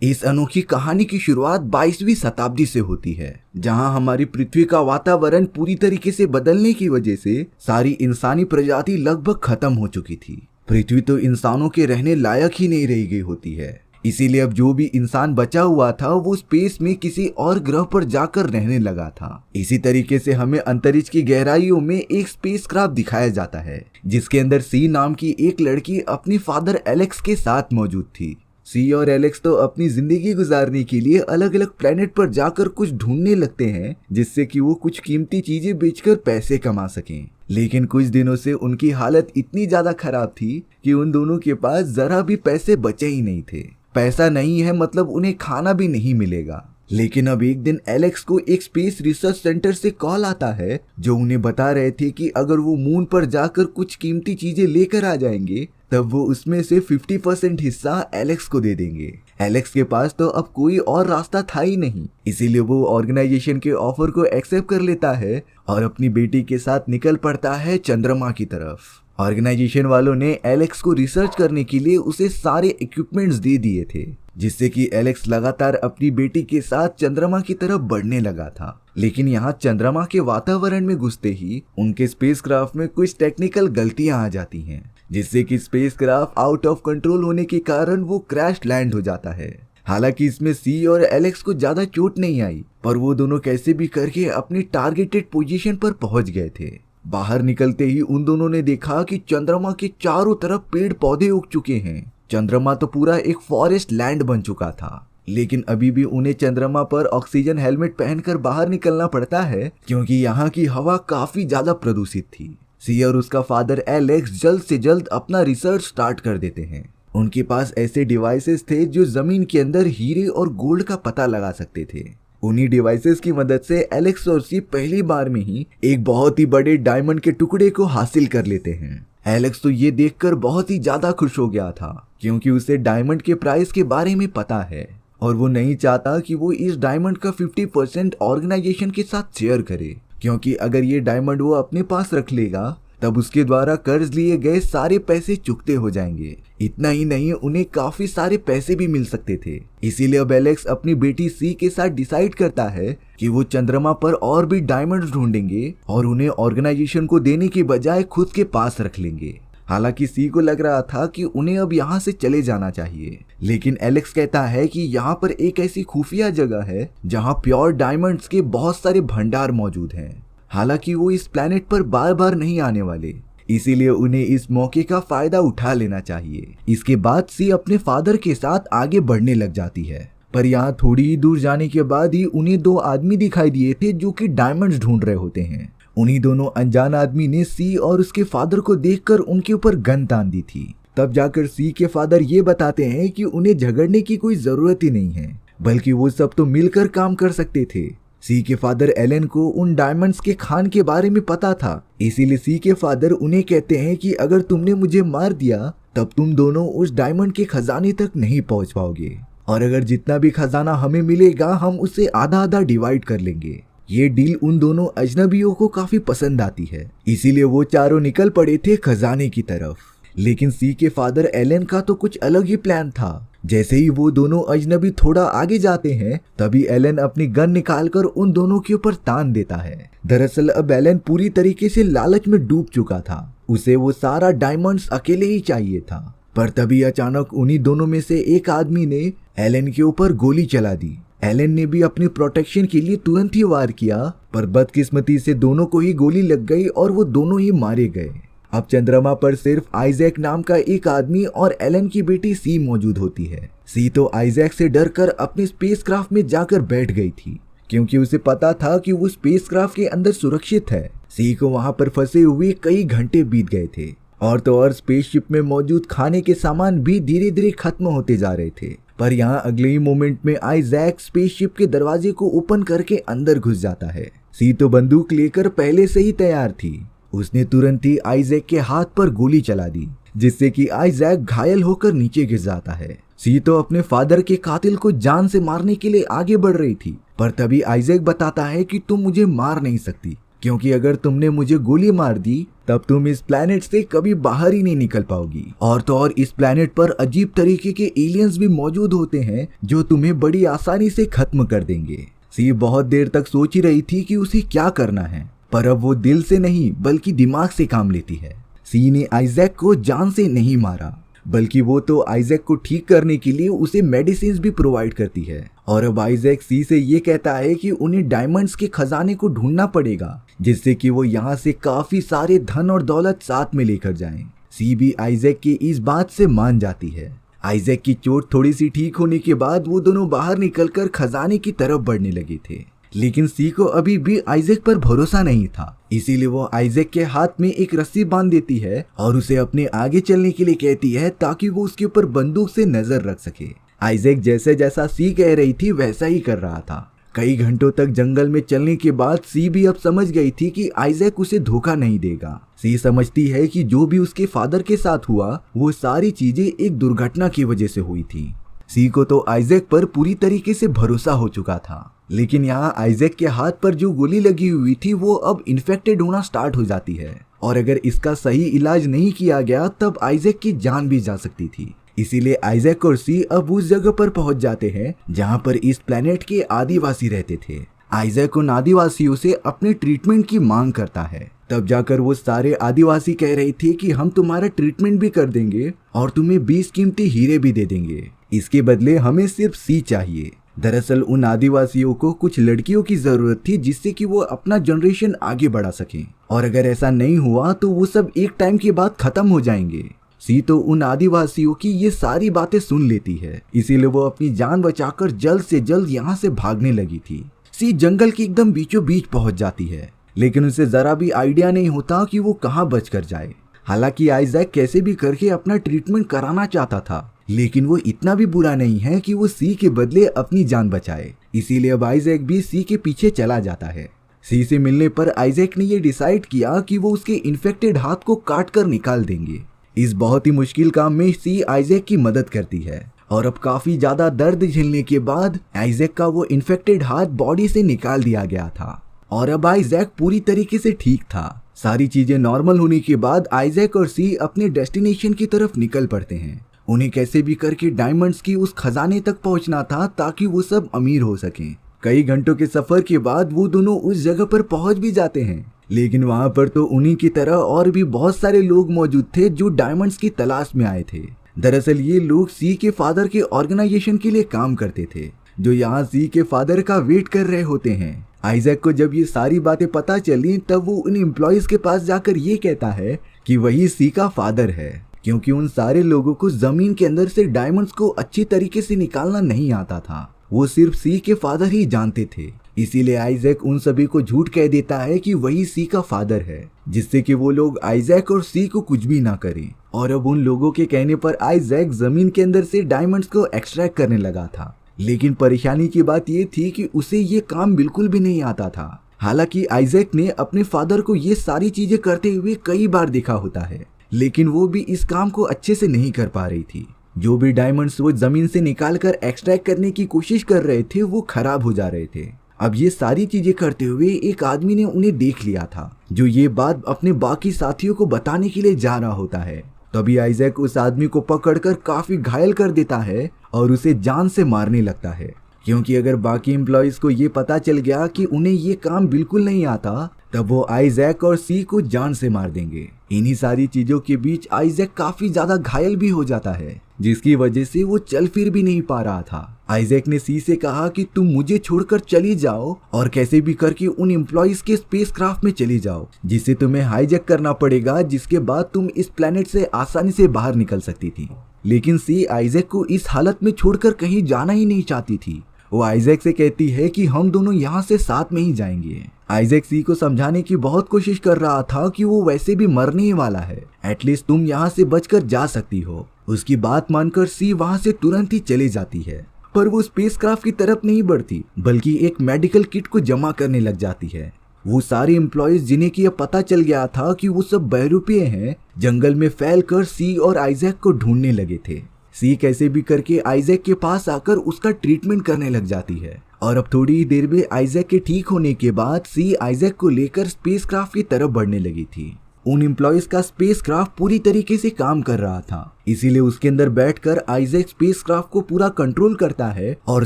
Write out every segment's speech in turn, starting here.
इस अनोखी कहानी की शुरुआत 22वीं शताब्दी से होती है, जहां हमारी पृथ्वी का वातावरण पूरी तरीके से बदलने की वजह से सारी इंसानी प्रजाति लगभग खत्म हो चुकी थी। पृथ्वी तो इंसानों के रहने लायक ही नहीं रह गई होती है। इसीलिए अब जो भी इंसान बचा हुआ था वो स्पेस में किसी और ग्रह पर जाकर रहने लगा था। इसी तरीके से हमें अंतरिक्ष की गहराइयों में एक स्पेसक्राफ्ट दिखाया जाता है, जिसके अंदर सी नाम की एक लड़की अपनी फादर एलेक्स के साथ मौजूद थी। सी और एलेक्स तो अपनी जिंदगी गुजारने के लिए अलग अलग प्लेनेट पर जाकर कुछ ढूंढने लगते हैं, जिससे कि वो कुछ कीमती चीजें बेचकर पैसे कमा सकें। लेकिन कुछ दिनों से उनकी हालत इतनी ज्यादा खराब थी कि उन दोनों के पास जरा भी पैसे बचे ही नहीं थे। पैसा नहीं है मतलब उन्हें खाना भी नहीं मिलेगा। लेकिन अब एक दिन एलेक्स को एक स्पेस रिसर्च सेंटर से कॉल आता है, जो उन्हें बता रहे थे कि अगर वो मून पर जाकर कुछ कीमती चीजें लेकर आ जाएंगे तब वो उसमें से 50% हिस्सा एलेक्स को दे देंगे। एलेक्स के पास तो अब कोई और रास्ता था ही नहीं, इसीलिए वो ऑर्गेनाइजेशन के ऑफर को एक्सेप्ट कर लेता है और अपनी बेटी के साथ निकल पड़ता है चंद्रमा की तरफ। ऑर्गेनाइजेशन वालों ने एलेक्स को रिसर्च करने के लिए उसे सारे इक्विपमेंट्स दे दिए थे, जिससे कि एलेक्स लगातार अपनी बेटी के साथ चंद्रमा की तरफ बढ़ने लगा था। लेकिन यहाँ चंद्रमा के वातावरण में घुसते ही उनके स्पेसक्राफ्ट में कुछ टेक्निकल गलतियां आ जाती हैं, जिससे कि स्पेसक्राफ्ट आउट ऑफ कंट्रोल होने के कारण वो क्रैश लैंड हो जाता है। हालांकि इसमें सी और एलेक्स को ज्यादा चोट नहीं आई, पर वो दोनों कैसे भी करके अपनी टारगेटेड पोजीशन पर पहुंच गए थे। बाहर निकलते ही उन दोनों ने देखा कि चंद्रमा के चारों तरफ पेड़ पौधे उग चुके हैं। चंद्रमा तो पूरा एक फॉरेस्ट लैंड बन चुका था। लेकिन अभी भी उन्हें चंद्रमा पर ऑक्सीजन हेलमेट पहनकर बाहर निकलना पड़ता है, क्योंकि यहाँ की हवा काफी ज्यादा प्रदूषित थी। सी और उसका फादर एलेक्स जल्द से जल्द अपना रिसर्च स्टार्ट कर देते हैं। उनके पास ऐसे डिवाइसेस थे जो जमीन के अंदर हीरे और गोल्ड का पता लगा सकते थे। उन्हीं डिवाइसेस की मदद से एलेक्स और सी पहली बार में ही एक बहुत ही बड़े डायमंड के टुकड़े को हासिल कर लेते हैं। एलेक्स तो ये देखकर बहुत ही ज्यादा खुश हो गया था, क्योंकि उसे डायमंड के प्राइस के बारे में पता है और वो नहीं चाहता कि वो इस डायमंड का 50% ऑर्गेनाइजेशन के साथ शेयर करे, क्योंकि अगर ये डायमंड वो अपने पास रख लेगा तब उसके द्वारा कर्ज लिए गए सारे पैसे चुकते हो जाएंगे। इतना ही नहीं, उन्हें काफी सारे पैसे भी मिल सकते थे। इसीलिए अब एलेक्स अपनी बेटी सी के साथ डिसाइड करता है कि वो चंद्रमा पर और भी डायमंड्स ढूंढेंगे और उन्हें ऑर्गेनाइजेशन को देने के बजाय खुद के पास रख लेंगे। हालांकि सी को लग रहा था कि उन्हें अब यहाँ से चले जाना चाहिए, लेकिन एलेक्स कहता है कि यहाँ पर एक ऐसी खुफिया जगह है जहाँ प्योर डायमंड्स के बहुत सारे भंडार मौजूद हैं। हालांकि वो इस प्लेनेट पर बार बार नहीं आने वाले, इसीलिए उन्हें इस मौके का फायदा उठा लेना चाहिए। इसके बाद सी अपने फादर के साथ आगे बढ़ने लग जाती है, पर यहाँ थोड़ी ही दूर जाने के बाद ही उन्हें दो आदमी दिखाई दिए थे जो कि डायमंड्स ढूंढ रहे होते हैं। उन्हीं दोनों अनजान आदमी ने सी और उसके फादर को देखकर उनके ऊपर गन तान दी थी। तब जाकर सी के फादर ये बताते हैं कि उन्हें झगड़ने की कोई जरूरत ही नहीं है, बल्कि वो सब तो मिलकर काम कर सकते थे। सी के फादर एलन को उन डायमंड्स के खान के बारे में पता था, इसीलिए सी के फादर उन्हें कहते हैं कि अगर तुमने मुझे मार दिया तब तुम दोनों उस डायमंड के खजाने तक नहीं पहुंच पाओगे, और अगर जितना भी खजाना हमें मिलेगा हम उसे आधा आधा डिवाइड कर लेंगे। ये डील उन दोनों अजनबियों को काफी पसंद आती है, इसीलिए वो चारों निकल पड़े थे खजाने की तरफ। लेकिन सी के फादर एलन का तो कुछ अलग ही प्लान था। जैसे ही वो दोनों अजनबी थोड़ा आगे जाते हैं तभी एलन अपनी गन निकालकर उन दोनों के ऊपर तान देता है। दरअसल अब एलन पूरी तरीके से लालच में डूब चुका था, उसे वो सारा डायमंड्स अकेले ही चाहिए था। पर तभी अचानक उन्हीं दोनों में से एक आदमी ने एलन के ऊपर गोली चला दी। एलन ने भी अपनी प्रोटेक्शन के लिए तुरंत ही वार किया, पर बदकिस्मती से दोनों को ही गोली लग गई और वो दोनों ही मारे गए। अब चंद्रमा पर सिर्फ आइजैक नाम का एक आदमी और एलन की बेटी सी मौजूद होती है। सी तो आइजैक से डरकर अपने स्पेसक्राफ्ट में जाकर बैठ गई थी, क्योंकि उसे पता था कि वो स्पेसक्राफ्ट के अंदर सुरक्षित है। सी को वहां पर फंसे हुए कई घंटे बीत गए थे, और तो और स्पेसशिप में मौजूद खाने के सामान भी धीरे धीरे खत्म होते जा रहे थे। पर यहाँ अगले ही मोमेंट में आइजैक स्पेसशिप के दरवाजे को ओपन करके अंदर घुस जाता है। सी तो बंदूक लेकर पहले से ही तैयार थी। उसने तुरंत ही आइजैक के हाथ पर गोली चला दी, जिससे कि आइजैक घायल होकर नीचे गिर जाता है। सी तो अपने फादर के कातिल को जान से मारने के लिए आगे बढ़ रही थी, पर तभी आइजैक बताता है कि तुम मुझे मार नहीं सकती, क्योंकि अगर तुमने मुझे गोली मार दी तब तुम इस प्लेनेट से कभी बाहर ही नहीं निकल पाओगी। और तो और इस प्लेनेट पर अजीब तरीके के एलियंस भी मौजूद होते हैं जो तुम्हें बड़ी आसानी से खत्म कर देंगे। सी बहुत देर तक सोच ही रही थी कि उसे क्या करना है, पर अब वो दिल से नहीं बल्कि दिमाग से काम लेती है। सी ने आइजैक को जान से नहीं मारा, बल्कि वो तो आइजैक को ठीक करने के लिए उसे मेडिसिन भी प्रोवाइड करती है। और अब आइजैक सी से ये कहता है कि उन्हें डायमंड्स के खजाने को ढूंढना पड़ेगा, जिससे कि वो यहाँ से काफी सारे धन और दौलत साथ में लेकर जाएं। सी भी आइजैक की इस बात से मान जाती है। आइजैक की चोट थोड़ी सी ठीक होने के बाद वो दोनों बाहर निकलकर खजाने की तरफ बढ़ने लगे थे, लेकिन सी को अभी भी आइजैक पर भरोसा नहीं था। इसीलिए वो आइजैक के हाथ में एक रस्सी बांध देती है और उसे अपने आगे चलने के लिए कहती है ताकि वो उसके ऊपर बंदूक से नजर रख सके। आइजैक जैसे जैसा सी कह रही थी वैसा ही कर रहा था। कई घंटों तक जंगल में चलने के बाद सी भी अब समझ गई थी कि आइजैक उसे धोखा नहीं देगा। सी समझती है कि जो भी उसके फादर के साथ हुआ वो सारी चीजें एक दुर्घटना की वजह से हुई थी। सी को तो आइजैक पर पूरी तरीके से भरोसा हो चुका था, लेकिन यहाँ आइजैक के हाथ पर जो गोली लगी हुई थी वो अब इन्फेक्टेड होना स्टार्ट हो जाती है, और अगर इसका सही इलाज नहीं किया गया तब आइजैक की जान भी जा सकती थी। इसीलिए आइजैक और सी अब उस जगह पर पहुंच जाते हैं जहां पर इस प्लेनेट के आदिवासी रहते थे। आइजैक उन आदिवासियों से अपने ट्रीटमेंट की मांग करता है। तब जाकर वो सारे आदिवासी कह रहे थे कि हम तुम्हारा ट्रीटमेंट भी कर देंगे और तुम्हें 20 कीमती हीरे भी दे देंगे, इसके बदले हमें सिर्फ सी चाहिए। दरअसल उन आदिवासियों को कुछ लड़कियों की जरूरत थी जिससे कि वो अपना जनरेशन आगे बढ़ा सकें, और अगर ऐसा नहीं हुआ तो वो सब एक टाइम के बाद खत्म हो जाएंगे। सी तो उन आदिवासियों की ये सारी बातें सुन लेती है, इसीलिए वो अपनी जान बचाकर जल्द से जल्द यहाँ से भागने लगी थी। सी जंगल के एकदम बीचों बीच पहुंच जाती है, लेकिन उसे जरा भी आइडिया नहीं होता कि वो कहाँ बच कर जाए। हालांकि आइजैक कैसे भी करके अपना ट्रीटमेंट कराना चाहता था, लेकिन वो इतना भी बुरा नहीं है कि वो सी के बदले अपनी जान बचाए। इसीलिए अब आइजैक भी सी के पीछे चला जाता है। सी से मिलने पर आइजैक ने ये डिसाइड किया कि वो उसके इन्फेक्टेड हाथ को काट कर निकाल देंगे। इस बहुत ही मुश्किल काम में सी आइजैक की मदद करती है, और अब काफी ज्यादा दर्द झेलने के बाद आइजैक का वो इन्फेक्टेड हाथ बॉडी से निकाल दिया गया था, और अब आइजैक पूरी तरीके से ठीक था। सारी चीजें नॉर्मल होने के बाद आइजैक और सी अपने डेस्टिनेशन की तरफ निकल पड़ते हैं। उन्हें कैसे भी करके डायमंड्स की उस खजाने तक पहुंचना था ताकि वो सब अमीर हो सकें। कई घंटों के सफर के बाद वो दोनों उस जगह पर पहुंच भी जाते हैं, लेकिन वहां पर तो उन्हीं की तरह और भी बहुत सारे लोग मौजूद थे जो डायमंड्स की तलाश में आए थे। दरअसल ये लोग सी के फादर के ऑर्गेनाइजेशन के लिए काम करते थे, जो यहाँ सी के फादर का वेट कर रहे होते हैं। आइजैक को जब ये सारी बातें पता चली तब वो उन एम्प्लॉयज के पास जाकर ये कहता है कि वही सी का फादर है, क्योंकि उन सारे लोगों को जमीन के अंदर से डायमंड्स को अच्छी तरीके से निकालना नहीं आता था। वो सिर्फ सी के फादर ही जानते थे। इसीलिए आइजैक उन सभी को झूठ कह देता है कि वही सी का फादर है, जिससे कि वो लोग आइजैक और सी को कुछ भी ना करें। और अब उन लोगों के कहने पर आइजैक जमीन के अंदर से डायमंड्स को एक्सट्रैक्ट करने लगा था, लेकिन परेशानी की बात ये थी कि उसे ये काम बिल्कुल भी नहीं आता था। हालांकि आइजैक ने अपने फादर को ये सारी चीजें करते हुए कई बार देखा होता है, लेकिन वो भी इस काम को अच्छे से नहीं कर पा रही थी। जो भी डायमंड्स वो जमीन से निकालकर एक्सट्रैक्ट करने की कोशिश कर रहे थे वो खराब हो जा रहे थे। अब ये सारी चीजें करते हुए एक आदमी ने उन्हें देख लिया था, जो ये बात अपने बाकी साथियों को बताने के लिए जा रहा होता है। तभी आइजैक उस आदमी को पकड़कर काफी घायल कर देता है और उसे जान से मारने लगता है, क्योंकि अगर बाकी एम्प्लॉयज को ये पता चल गया कि उन्हें ये काम बिल्कुल नहीं आता तब वो आइजैक और सी को जान से मार देंगे। इन्हीं सारी चीजों के बीच आइजैक काफी ज्यादा घायल भी हो जाता है, जिसकी वजह से वो चल फिर भी नहीं पा रहा था। आइजैक ने सी से कहा कि तुम मुझे छोड़कर चली जाओ और कैसे भी करके उन एम्प्लॉयज के स्पेसक्राफ्ट में चली जाओ, जिसे तुम्हें हाईजैक करना पड़ेगा, जिसके बाद तुम इस प्लेनेट से आसानी से बाहर निकल सकती थी। लेकिन सी आइजैक को इस हालत में छोड़कर कहीं जाना ही नहीं चाहती थी। वो आइजैक से कहती है कि हम दोनों यहाँ से साथ में ही जाएंगे। आइजैक सी को समझाने की बहुत कोशिश कर रहा था कि वो वैसे भी मरने ही वाला है, एटलीस्ट तुम यहाँ से बचकर जा सकती हो। उसकी बात मानकर सी वहाँ से तुरंत ही चली जाती है, पर वो स्पेसक्राफ्ट की तरफ नहीं बढ़ती बल्कि एक मेडिकल किट को जमा करने लग जाती है। वो सारे एम्प्लॉयज जिन्हें कि यह पता चल गया था कि वो सब बहरूपीय हैं, जंगल में फैलकर सी और आइजैक को ढूंढने लगे थे। सी कैसे भी करके आइजैक के पास आकर उसका ट्रीटमेंट करने लग जाती है, और अब थोड़ी ही देर में आइजैक के ठीक होने के बाद सी आइजैक को लेकर स्पेसक्राफ्ट की तरफ बढ़ने लगी थी। उन एम्प्लॉयज का स्पेसक्राफ्ट पूरी तरीके से काम कर रहा था। इसीलिए उसके अंदर बैठकर आइजैक स्पेसक्राफ्ट को पूरा कंट्रोल करता है और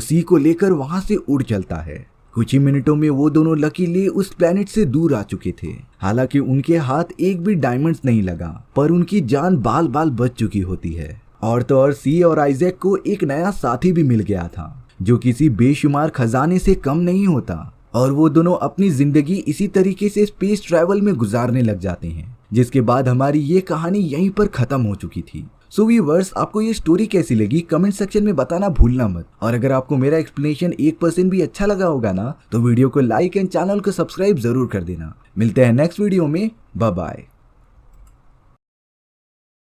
सी को लेकर वहां से उड़ चलता है। कुछ ही मिनटों में वो दोनों लकीली उस प्लेनेट से दूर आ चुके थे। हालांकि उनके हाथ एक भी डायमंड्स नहीं लगा, पर उनकी जान बाल बाल बच चुकी होती है। और तो और सी और आइजैक को एक नया साथी भी मिल गया था, जो किसी बेशुमार खजाने से कम नहीं होता। और वो दोनों अपनी जिंदगी इसी तरीके से स्पेस ट्रैवल में गुजारने लग जाते हैं, जिसके बाद हमारी ये कहानी यहीं पर खत्म हो चुकी थी। सो व्यूअर्स, आपको ये स्टोरी कैसी लगी कमेंट सेक्शन में बताना भूलना मत। और अगर आपको मेरा एक्सप्लेनेशन 1% भी अच्छा लगा होगा ना, तो वीडियो को लाइक एंड चैनल को सब्सक्राइब जरूर कर देना। मिलते हैं नेक्स्ट वीडियो में। Bye bye.